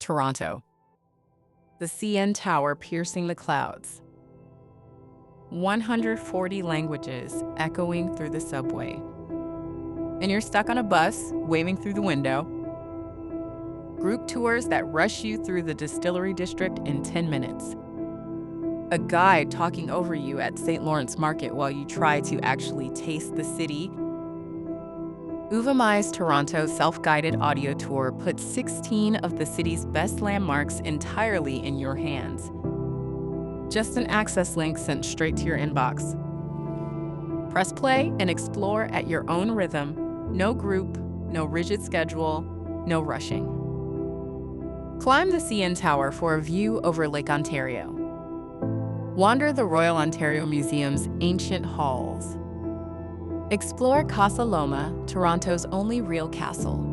Toronto. The CN Tower piercing the clouds. 140 languages echoing through the subway. And you're stuck on a bus, waving through the window. Group tours that rush you through the Distillery District in 10 minutes. A guide talking over you at St. Lawrence Market while you try to actually taste the city. Uvamai's Toronto self-guided audio tour puts 16 of the city's best landmarks entirely in your hands. Just an access link sent straight to your inbox. Press play and explore at your own rhythm. No group, no rigid schedule, no rushing. Climb the CN Tower for a view over Lake Ontario. Wander the Royal Ontario Museum's ancient halls. Explore Casa Loma, Toronto's only real castle.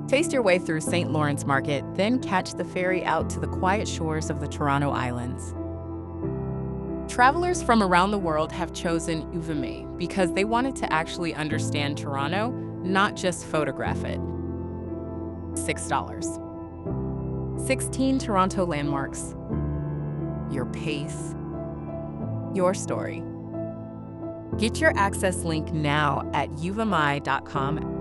Taste your way through St. Lawrence Market, then catch the ferry out to the quiet shores of the Toronto Islands. Travelers from around the world have chosen Uvamai because they wanted to actually understand Toronto, not just photograph it. $6. 16 Toronto landmarks. Your pace. Your story. Get your access link now at uvamai.com.